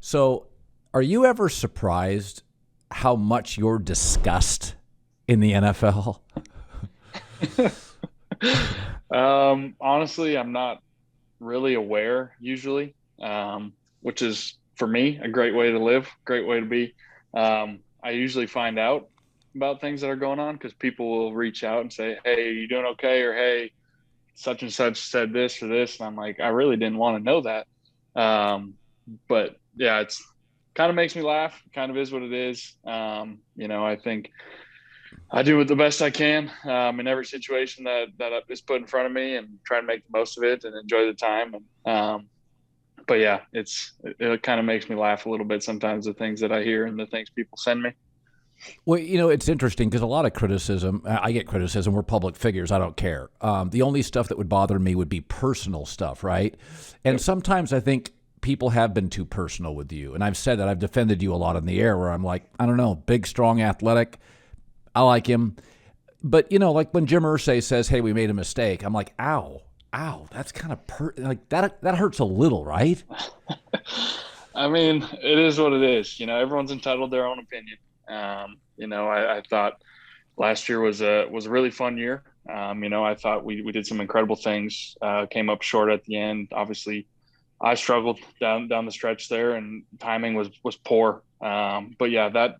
So, are you ever surprised how much you're discussed in the NFL? Honestly, I'm not really aware usually, which is for me a great way to live, great way to be. I usually find out about things that are going on because people will reach out and say, "Hey, you doing okay?" or "Hey, such and such said this or this," and I'm like, I really didn't want to know that. But yeah, it's kind of makes me laugh. Kind of is what it is. I think I do the best I can in every situation that is put in front of me, and try to make the most of it and enjoy the time. But yeah, it kind of makes me laugh a little bit sometimes, the things that I hear and the things people send me. Well, it's interesting because a lot of criticism, I get criticism. We're public figures. I don't care. The only stuff that would bother me would be personal stuff, right? And Yep. sometimes I think people have been too personal with you. And I've said that I've defended you a lot in the air where I'm like, I don't know, big, strong, athletic. I like him. But, like when Jim Irsay says, hey, we made a mistake, I'm like, ow, ow, that's kind of like that hurts a little, right? I mean, it is what it is. Everyone's entitled to their own opinion. I thought last year was a really fun year. I thought we did some incredible things. Came up short at the end. Obviously, I struggled down the stretch there, and timing was poor. But yeah, that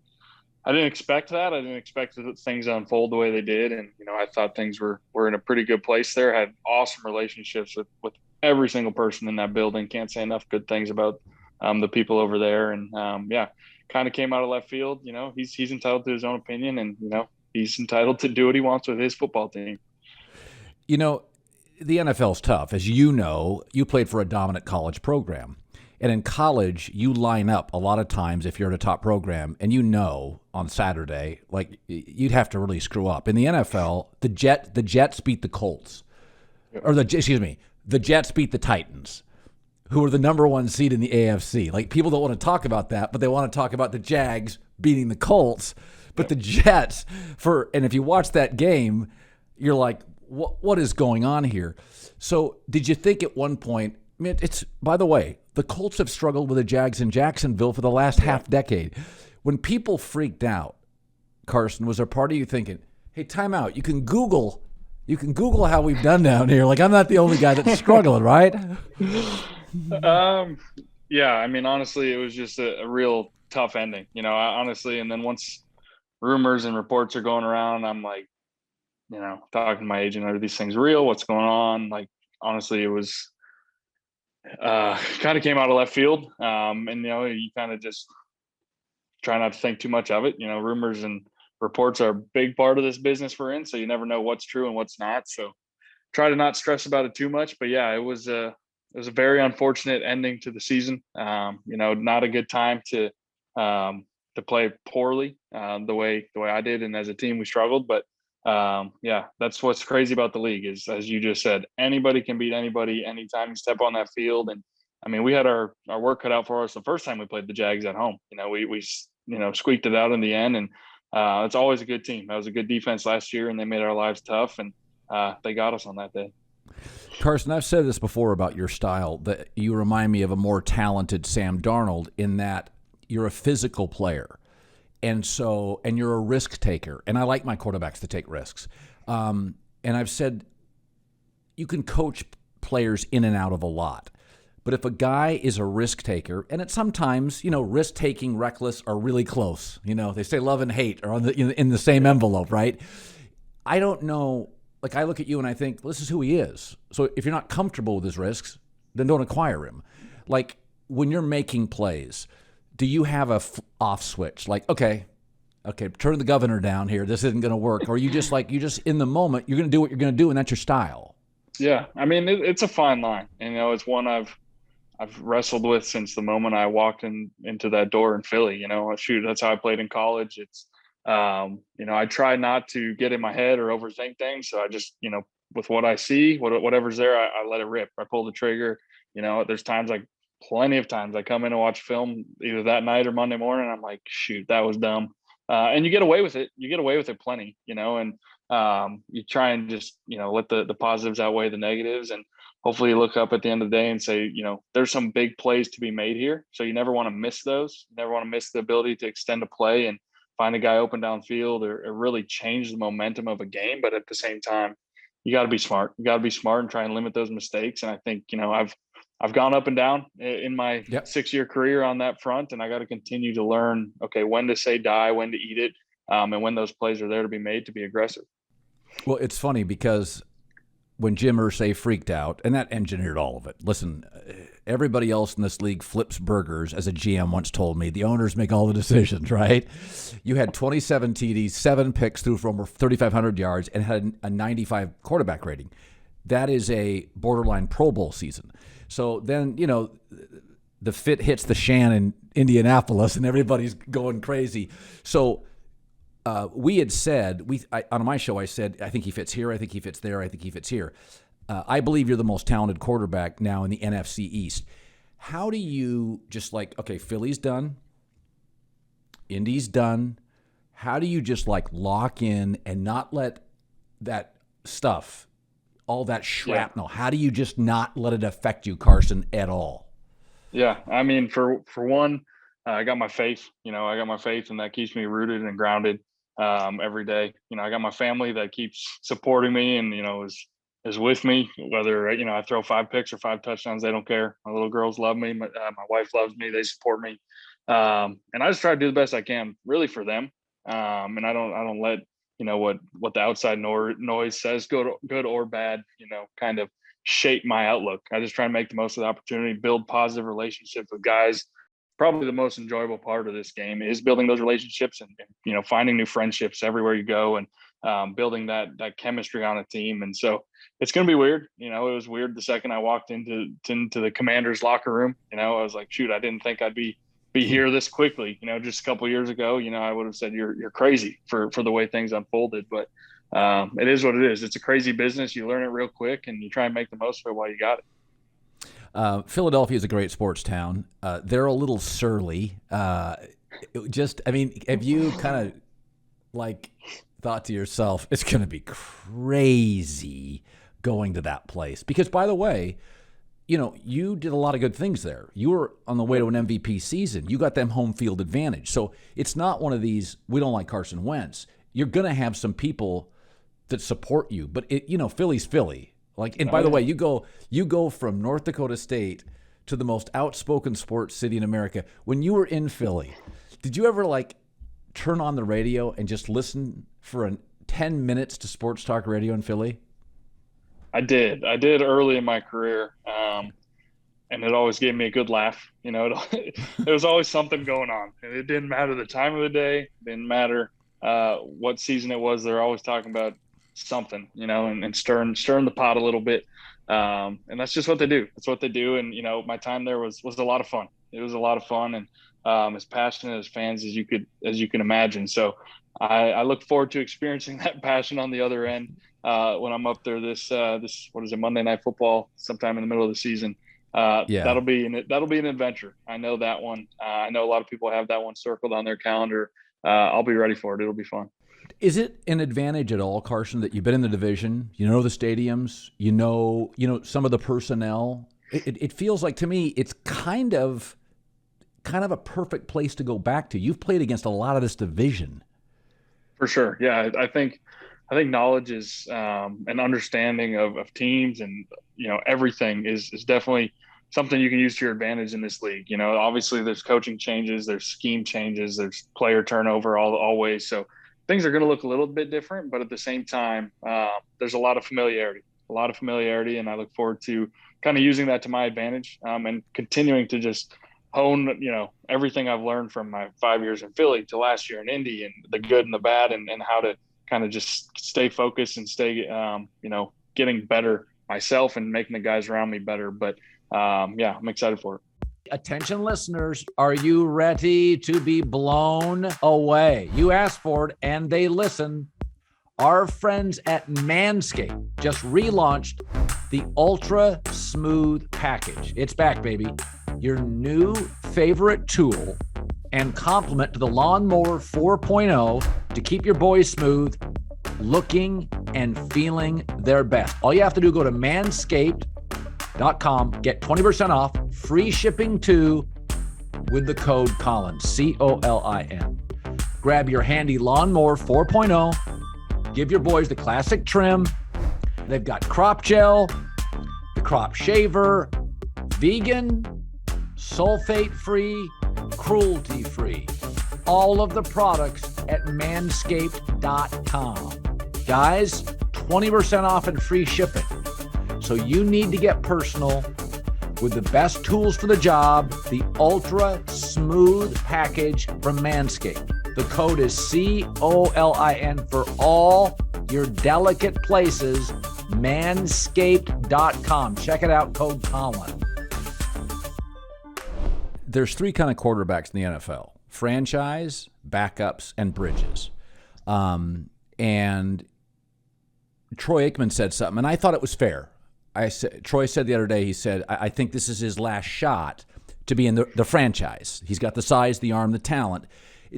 I didn't expect that. I didn't expect things to unfold the way they did, and I thought things were in a pretty good place there. Had awesome relationships with every single person in that building. Can't say enough good things about the people over there, and yeah, kind of came out of left field. He's entitled to his own opinion, and he's entitled to do what he wants with his football team. You know, the NFL's tough. As you know, you played for a dominant college program. And in college, you line up a lot of times if you're at a top program and on Saturday, like you'd have to really screw up. In the NFL, the Jets beat the Colts. Or the Jets beat the Titans, who are the number one seed in the AFC. Like people don't want to talk about that, but they want to talk about the Jags beating the Colts. But the Jets and if you watch that game, you're like, what is going on here? So did you think at one point, I mean, it's, by the way, the Colts have struggled with the Jags in Jacksonville for the last Yeah. half decade. When people freaked out, Carson, was there part of you thinking, hey, time out, you can Google how we've done down here. Like I'm not the only guy that's struggling, right? um, yeah, I mean, honestly, it was just a real tough ending. Honestly, and then once rumors and reports are going around, I'm like, talking to my agent, are these things real? What's going on? Like, honestly, it was kind of came out of left field. And you kind of just try not to think too much of it. Rumors and reports are a big part of this business we're in, so you never know what's true and what's not. So try to not stress about it too much. But yeah, it was a very unfortunate ending to the season. Not a good time to play poorly the way I did, and as a team we struggled. But yeah, that's what's crazy about the league is, as you just said, anybody can beat anybody anytime you step on that field. And I mean, we had our work cut out for us the first time we played the Jags at home. We squeaked it out in the end, and it's always a good team. That was a good defense last year, and they made our lives tough, and they got us on that day. Carson, I've said this before about your style, that you remind me of a more talented Sam Darnold in that you're a physical player. And you're a risk taker. And I like my quarterbacks to take risks. And I've said you can coach players in and out of a lot. But if a guy is a risk taker, and it's sometimes, risk taking, reckless are really close. They say love and hate are in the same envelope, right? I don't know. Like I look at you and I think, well, this is who he is. So if you're not comfortable with his risks, then don't acquire him. Like when you're making plays, do you have a off switch? Like, okay, turn the governor down here. This isn't going to work. Or you just in the moment, you're going to do what you're going to do, and that's your style. Yeah, I mean, it's a fine line. It's one I've wrestled with since the moment I walked into that door in Philly. Shoot, that's how I played in college. It's I try not to get in my head or overthink things. So I just, with what I see, whatever's there, I let it rip. I pull the trigger. There's plenty of times I come in and watch film either that night or Monday morning. I'm like, shoot, that was dumb. And you get away with it. You get away with it plenty, and you try and just, let the positives outweigh the negatives. And hopefully you look up at the end of the day and say, there's some big plays to be made here. So you never want to miss those. You never want to miss the ability to extend a play and find a guy open downfield or really change the momentum of a game. But at the same time, you got to be smart. You got to be smart and try and limit those mistakes. And I think, I've gone up and down in my 6-year career on that front, and I got to continue to learn, okay, when to say die, when to eat it, and when those plays are there to be made to be aggressive. Well, it's funny because when Jim Irsay freaked out, and that engineered all of it. Listen, everybody else in this league flips burgers, as a GM once told me. The owners make all the decisions, right? You had 27 TDs, 7 picks, threw for over 3,500 yards, and had a 95 quarterback rating. That is a borderline Pro Bowl season. So then, the fit hits the shan in Indianapolis, and everybody's going crazy. So we had said, on my show, I said, I think he fits here, I think he fits there, I think he fits here. I believe you're the most talented quarterback now in the NFC East. How do you just okay, Philly's done, Indy's done. How do you just lock in and not let that stuff, all that shrapnel, how do you just not let it affect you, Carson, at all? Yeah, I mean, for one, I got my faith. I got my faith, and that keeps me rooted and grounded every day. I got my family that keeps supporting me and is with me. Whether I throw 5 picks or 5 touchdowns, they don't care. My little girls love me. My wife loves me. They support me, and I just try to do the best I can, really, for them. And I don't let what the outside noise says, good or bad, kind of shape my outlook. I just try and make the most of the opportunity, build positive relationships with guys. Probably the most enjoyable part of this game is building those relationships and finding new friendships everywhere you go, and building that chemistry on a team. And so it's going to be weird. It was weird the second I walked into the Commanders locker room. I was like, shoot, I didn't think I'd be here this quickly. Just a couple of years ago, I would have said you're crazy for the way things unfolded. But it is what it is. It's a crazy business. You learn it real quick, and you try and make the most of it while you got it. Philadelphia is a great sports town. They're a little surly. Have you kind of thought to yourself, it's going to be crazy going to that place? Because, by the way, you did a lot of good things there. You were on the way to an MVP season. You got them home field advantage. So it's not one of these, we don't like Carson Wentz. You're going to have some people that support you. But, Philly's Philly. And by the way, you go from North Dakota State to the most outspoken sports city in America. When you were in Philly, did you ever turn on the radio and just listen for 10 minutes to sports talk radio in Philly? I did early in my career. And it always gave me a good laugh. There was always something going on, and it didn't matter the time of the day. It didn't matter what season it was. They're always talking about something, and stirring the pot a little bit. And that's just what they do. That's what they do. And, my time there was a lot of fun. It was a lot of fun, and as passionate as fans as you can imagine. So I look forward to experiencing that passion on the other end when I'm up there this what is it, Monday Night Football, sometime in the middle of the season. That'll be an adventure. I know that one. I know a lot of people have that one circled on their calendar. I'll be ready for it. It'll be fun. Is it an advantage at all, Carson, that you've been in the division, the stadiums, you know some of the personnel? It feels like, to me, it's kind of a perfect place to go back to. You've played against a lot of this division. For sure. Yeah, I think knowledge is an understanding of teams and everything is definitely something you can use to your advantage in this league. Obviously there's coaching changes, there's scheme changes, there's player turnover always. So things are going to look a little bit different, but at the same time, there's a lot of familiarity, and I look forward to kind of using that to my advantage and continuing to just hone, everything I've learned from my 5 years in Philly to last year in Indy, and the good and the bad, and how to kind of just stay focused and stay, getting better myself and making the guys around me better. But I'm excited for it. Attention listeners, are you ready to be blown away? You asked for it and they listen. Our friends at Manscaped just relaunched the Ultra Smooth Package. It's back, baby. Your new favorite tool and complement to the Lawnmower 4.0 to keep your boys smooth, looking and feeling their best. All you have to do, go to Manscaped, FanDuel.com. Get 20% off, free shipping too, with the code Colin, COLIN. Grab your handy Lawnmower 4.0. Give your boys the classic trim. They've got crop gel, the crop shaver, vegan, sulfate-free, cruelty-free. All of the products at manscaped.com. Guys, 20% off and free shipping. So you need to get personal with the best tools for the job, the Ultra Smooth Package from Manscaped. The code is COLIN for all your delicate places, manscaped.com. Check it out, code Colin. There's three kind of quarterbacks in the NFL: franchise, backups, and bridges. And Troy Aikman said something, and I thought it was fair. Troy said the other day, he said, I think this is his last shot to be in the franchise. He's got the size, the arm, the talent.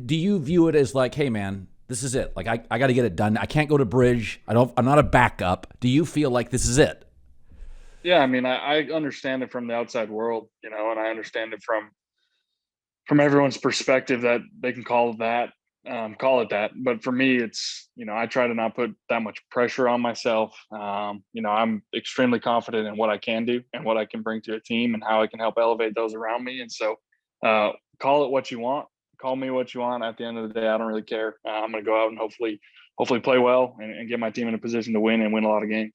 Do you view it as like, hey, man, this is it? Like, I got to get it done. I can't go to bridge. I'm not a backup. Do you feel like this is it? Yeah, I mean, I understand it from the outside world, and I understand it from everyone's perspective that they can call it that. But for me, it's, I try to not put that much pressure on myself. I'm extremely confident in what I can do and what I can bring to a team and how I can help elevate those around me. And so call it what you want. Call me what you want. At the end of the day, I don't really care. I'm going to go out and hopefully play well and get my team in a position to win and win a lot of games.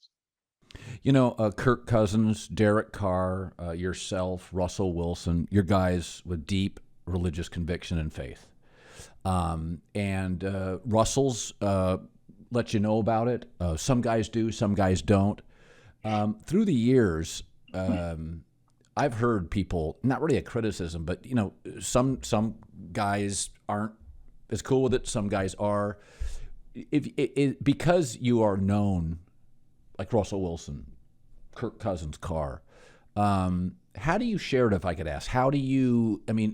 Kirk Cousins, Derek Carr, yourself, Russell Wilson, you're guys with deep religious conviction and faith. Russell's let you know about it. Some guys do, some guys don't. Through the years, I've heard people, not really a criticism, but some guys aren't as cool with it. Some guys are. Because you are known, like Russell Wilson, Kirk Cousins, Carr. How do you share it? If I could ask, how do you? I mean,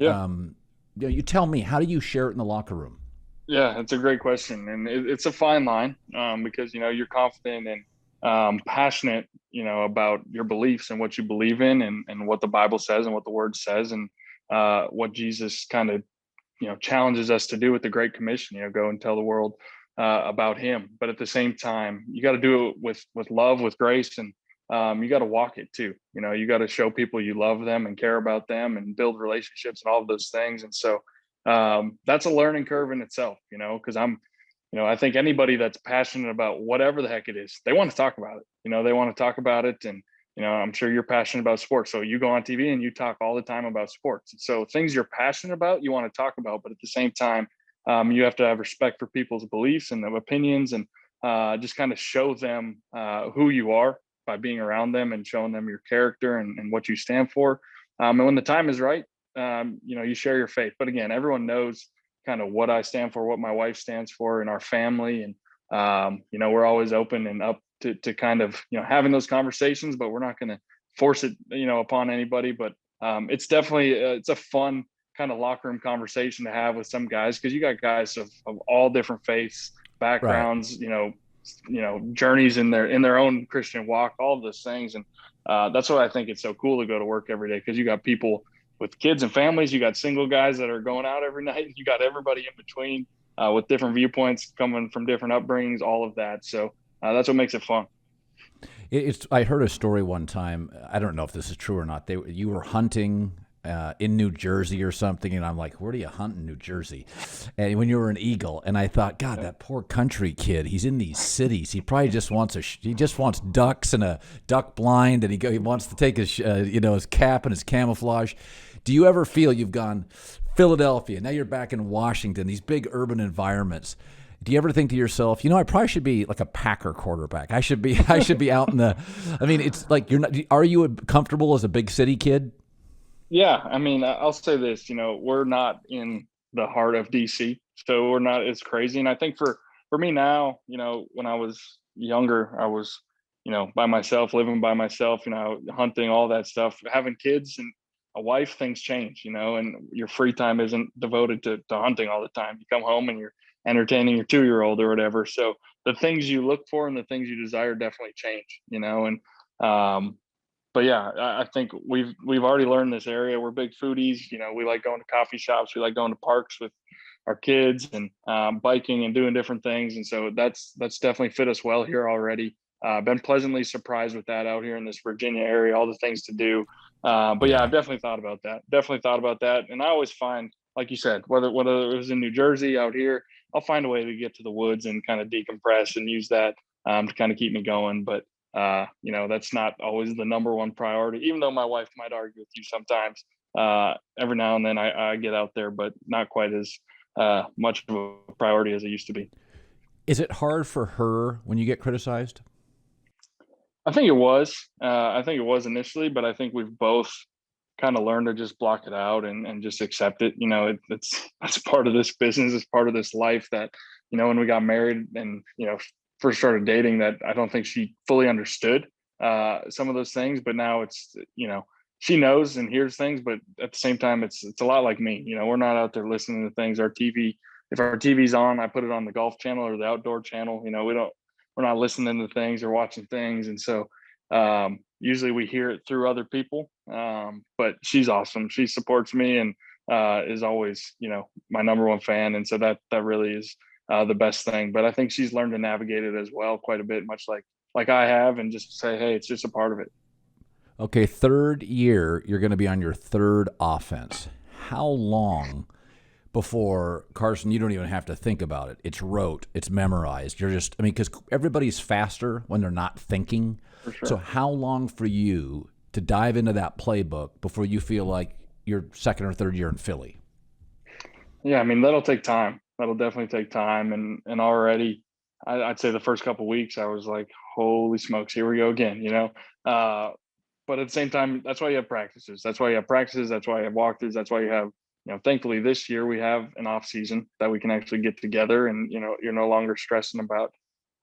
you tell me. How do you share it in the locker room? Yeah, that's a great question, and it's a fine line because you're confident and passionate, about your beliefs and what you believe in, and what the Bible says and what the Word says, and what Jesus kind of challenges us to do with the Great Commission. Go and tell the world about Him. But at the same time, you got to do it with love, with grace, and you got to walk it too. You got to show people you love them and care about them and build relationships and all of those things. And so that's a learning curve in itself, because I think anybody that's passionate about whatever the heck it is, they want to talk about it. They want to talk about it. And, I'm sure you're passionate about sports. So you go on TV and you talk all the time about sports. So things you're passionate about, you want to talk about, but at the same time, you have to have respect for people's beliefs and their opinions, and just kind of show them who you are by being around them and showing them your character and what you stand for. And when the time is right, you share your faith. But again, everyone knows kind of what I stand for, what my wife stands for in our family. And, we're always open and up to kind of, having those conversations, but we're not going to force it, upon anybody. But it's definitely, it's a fun kind of locker room conversation to have with some guys, because you got guys of all different faiths, backgrounds, right. Journeys in their own Christian walk, all of those things. And that's why I think it's so cool to go to work every day, because you got people with kids and families, you got single guys that are going out every night, you got everybody in between with different viewpoints, coming from different upbringings, all of that. So that's what makes it fun. I heard a story one time. I don't know if this is true or not. You were hunting in New Jersey or something, and I'm like, where do you hunt in New Jersey? And when you were an eagle, and I thought, God, that poor country kid. He's in these cities. He probably just wants ducks and a duck blind, and he wants to take his his cap and his camouflage. Do you ever feel you've gone Philadelphia, now you're back in Washington, these big urban environments? Do you ever think to yourself, I probably should be like a Packer quarterback. I should be out in the. I mean, it's like you're not. Are you comfortable as a big city kid? Yeah, I mean, I'll say this, we're not in the heart of DC, so we're not as crazy. And I think for me now, when I was younger, I was, by myself, living by myself, hunting, all that stuff, having kids and a wife, things change, and your free time isn't devoted to hunting all the time. You come home and you're entertaining your 2-year-old or whatever. So the things you look for and the things you desire definitely change, and but yeah, I think we've already learned this area. We're big foodies. You know, we like going to coffee shops. We like going to parks with our kids and biking and doing different things. And so that's definitely fit us well here already. Been pleasantly surprised with that out here in this Virginia area, all the things to do. But yeah, I've definitely thought about that. And I always find, like you said, whether it was in New Jersey, out here, I'll find a way to get to the woods and kind of decompress and use that to kind of keep me going. But you know, that's not always the number one priority, even though my wife might argue with you sometimes. Every now and then I get out there, but not quite as much of a priority as it used to be. Is it hard for her when you get criticized? I think it was. I think it was initially, but I think we've both kind of learned to just block it out and just accept it. You know, that's part of this business. It's part of this life that, you know, when we got married and, you know, first started dating, that I don't think she fully understood some of those things, but now it's, you know, she knows and hears things, but at the same time, it's a lot like me. You know, we're not out there listening to things. If our TV's on, I put it on the golf channel or the outdoor channel. You know, we're not listening to things or watching things. And so usually we hear it through other people. But she's awesome. She supports me and is always, you know, my number one fan. And so that really is the best thing. But I think she's learned to navigate it as well quite a bit, much like I have, and just say, hey, it's just a part of it. Okay, third year, you're going to be on your third offense. How long before, Carson, you don't even have to think about it? It's rote, it's memorized. You're just, I mean, because everybody's faster when they're not thinking. For sure. So how long for you to dive into that playbook before you feel like you're second or third year in Philly? Yeah, I mean, that'll take time. That'll definitely take time. And already, I'd say the first couple of weeks, I was like, holy smokes, here we go again, you know? But at the same time, that's why you have practices. That's why you have walkthroughs. That's why you have, you know, thankfully this year we have an off season that we can actually get together, and, you know, you're no longer stressing about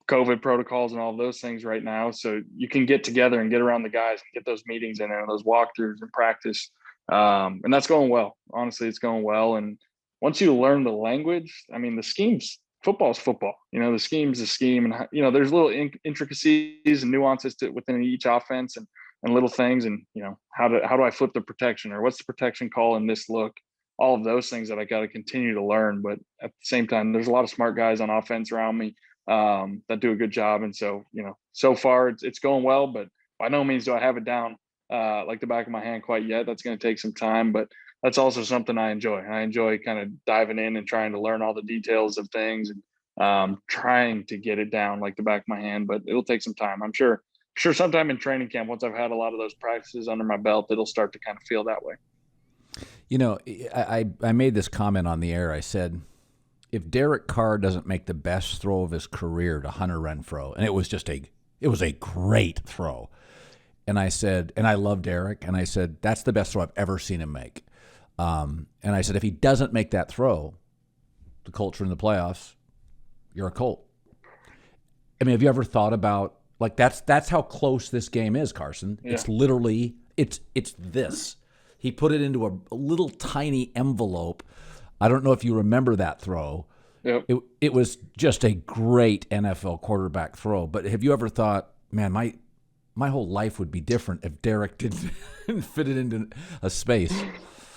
COVID protocols and all of those things right now. So you can get together and get around the guys and get those meetings in and those walkthroughs and practice. And that's going well. Honestly, it's going well. And once you learn the language, I mean, the schemes, football is football. You know, the scheme's a scheme, and, you know, there's little intricacies and nuances within each offense and little things. And, you know, how do I flip the protection, or what's the protection call in this look? All of those things that I got to continue to learn. But at the same time, there's a lot of smart guys on offense around me that do a good job. And so, you know, so far it's going well, but by no means do I have it down like the back of my hand quite yet. That's going to take some time, but that's also something I enjoy. I enjoy kind of diving in and trying to learn all the details of things and trying to get it down like the back of my hand, but it'll take some time. I'm sure sometime in training camp, once I've had a lot of those practices under my belt, it'll start to kind of feel that way. You know, I made this comment on the air. I said, if Derek Carr doesn't make the best throw of his career to Hunter Renfrow, and it was a great throw, and I said, and I love Derek, and I said, that's the best throw I've ever seen him make. And I said, if he doesn't make that throw, the Colts are in the playoffs, you're a Colt. I mean, have you ever thought about, like, that's how close this game is, Carson? Yeah. It's literally, it's this. He put it into a little tiny envelope. I don't know if you remember that throw. Yep. It was just a great NFL quarterback throw. But have you ever thought, man, my whole life would be different if Derek didn't fit it into a space?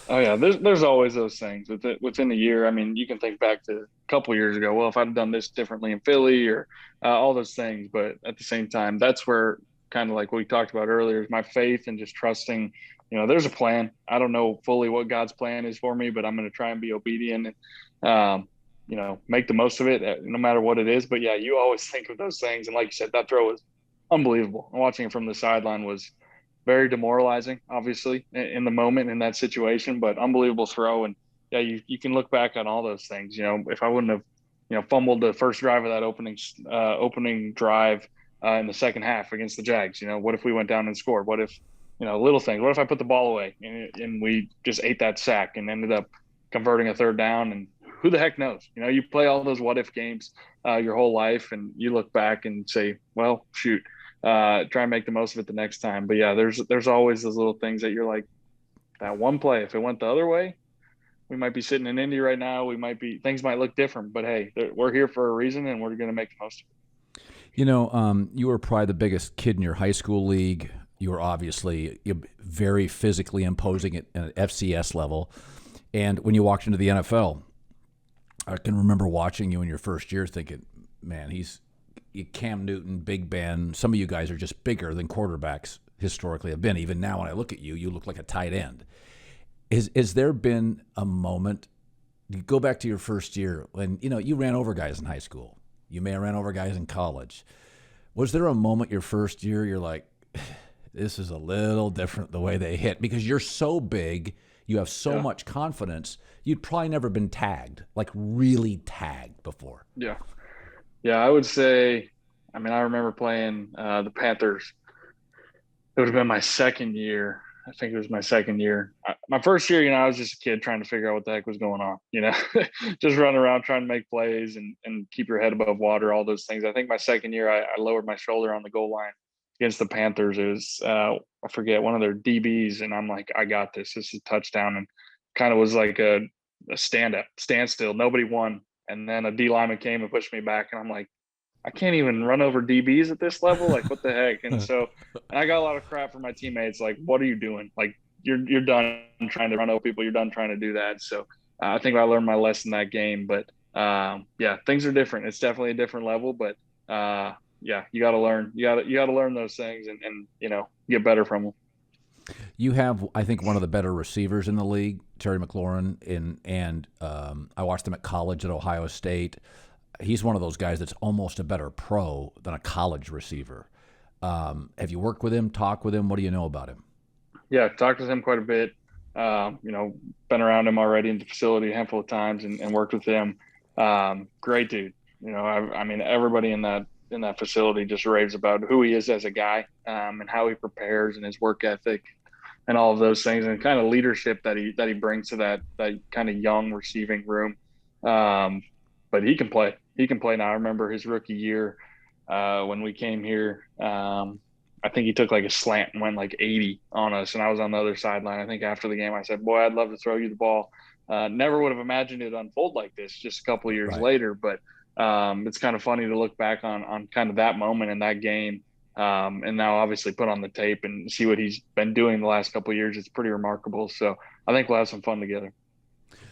Oh yeah, there's always those things within a year. I mean, you can think back to a couple of years ago. Well, if I'd done this differently in Philly, or all those things. But at the same time, that's where, kind of like what we talked about earlier, is my faith and just trusting. You know, there's a plan. I don't know fully what God's plan is for me, but I'm going to try and be obedient and, you know, make the most of it no matter what it is. But yeah, you always think of those things. And like you said, that throw was unbelievable. Watching it from the sideline was very demoralizing, obviously, in the moment in that situation, but unbelievable throw. And yeah, you can look back on all those things. You know, if I wouldn't have, you know, fumbled the first drive of that opening drive in the second half against the Jags, you know, what if we went down and scored? What if, you know, little things. What if I put the ball away and we just ate that sack and ended up converting a third down? And who the heck knows? You know, you play all those what if games your whole life, and you look back and say, well, shoot, try and make the most of it the next time. But yeah, there's always those little things that you're like, that one play, if it went the other way, we might be sitting in Indy right now. Things might look different, but hey, we're here for a reason, and we're going to make the most of it. You know, you were probably the biggest kid in your high school league. You were obviously very physically imposing at an FCS level. And when you walked into the NFL, I can remember watching you in your first year thinking, man, he's Cam Newton, Big Ben. Some of you guys are just bigger than quarterbacks historically have been. Even now when I look at you, you look like a tight end. Is there been a moment, you go back to your first year when, you ran over guys in high school. You may have ran over guys in college. Was there a moment your first year you're like, this is a little different the way they hit? Because you're so big, you have so much confidence, you'd probably never been tagged, like really tagged before. Yeah. Yeah, I would say, I remember playing the Panthers. It would have been my second year. I think it was my second year. My first year, I was just a kid trying to figure out what the heck was going on, just running around trying to make plays and keep your head above water, all those things. I think my second year, I lowered my shoulder on the goal line against the Panthers. It was, I forget, one of their DBs, and I'm like, I got this. This is a touchdown, and kind of was like a standstill. Nobody won. And then a D lineman came and pushed me back, and I'm like, I can't even run over DBs at this level. Like, what the heck? And so I got a lot of crap from my teammates. Like, what are you doing? Like, you're done trying to run over people. You're done trying to do that. So I think I learned my lesson that game. But things are different. It's definitely a different level. But you got to learn. You got to learn those things and get better from them. You have, I think, one of the better receivers in the league, Terry McLaurin, and I watched him at college at Ohio State. He's one of those guys that's almost a better pro than a college receiver. Have you worked with him, talked with him? What do you know about him? Yeah, talked with him quite a bit. Been around him already in the facility a handful of times and worked with him. Great dude. Everybody in that facility just raves about who he is as a guy, and how he prepares and his work ethic and all of those things, and kind of leadership that he brings to that kind of young receiving room. But he can play. He can play now. I remember his rookie year when we came here. I think he took like a slant and went like 80 on us, and I was on the other sideline. I think after the game I said, boy, I'd love to throw you the ball. Never would have imagined it unfold like this just a couple of years later. But it's kind of funny to look back on kind of that moment in that game, and now obviously put on the tape and see what he's been doing the last couple of years. It's pretty remarkable. So I think we'll have some fun together.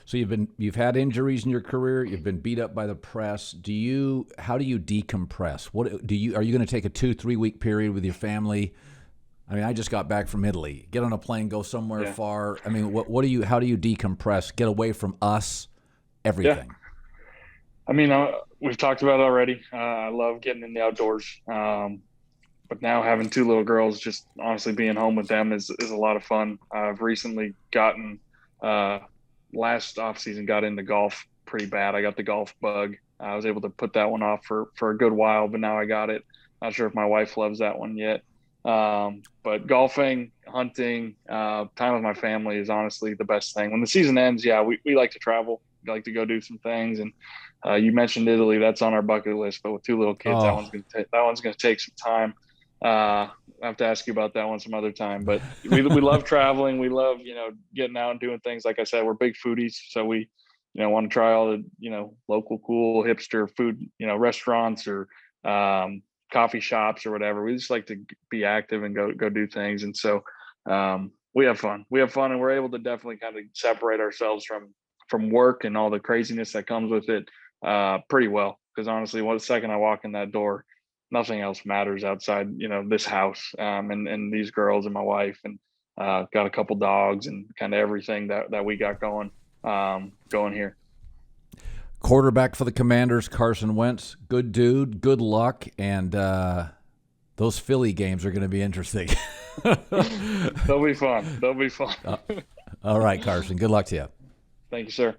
So you've had injuries in your career. You've been beat up by the press. How do you decompress? Are you going to take a 2-3 week period with your family? I just got back from Italy. Get on a plane, go somewhere far. How do you decompress? Get away from us, everything. Yeah. We've talked about it already. I love getting in the outdoors. But now having two little girls, just honestly being home with them is a lot of fun. I've recently gotten last offseason got into golf pretty bad. I got the golf bug. I was able to put that one off for a good while, but now I got it. Not sure if my wife loves that one yet. But golfing, hunting, time with my family is honestly the best thing. When the season ends, we like to travel. We like to go do some things. And you mentioned Italy. That's on our bucket list. But with two little kids, that one's going to take some time. I have to ask you about that one some other time, but we love traveling. We love, getting out and doing things. Like I said, we're big foodies. So we, want to try all the, local cool hipster food, restaurants or, coffee shops or whatever. We just like to be active and go do things. And so, we have fun, and we're able to definitely kind of separate ourselves from work and all the craziness that comes with it, pretty well. Cause honestly, one second I walk in that door, nothing else matters outside, this house, and these girls and my wife, and got a couple dogs and kind of everything that we got going here. Quarterback for the Commanders, Carson Wentz, good dude, good luck, and those Philly games are going to be interesting. They'll be fun. All right, Carson, good luck to you. Thank you, sir.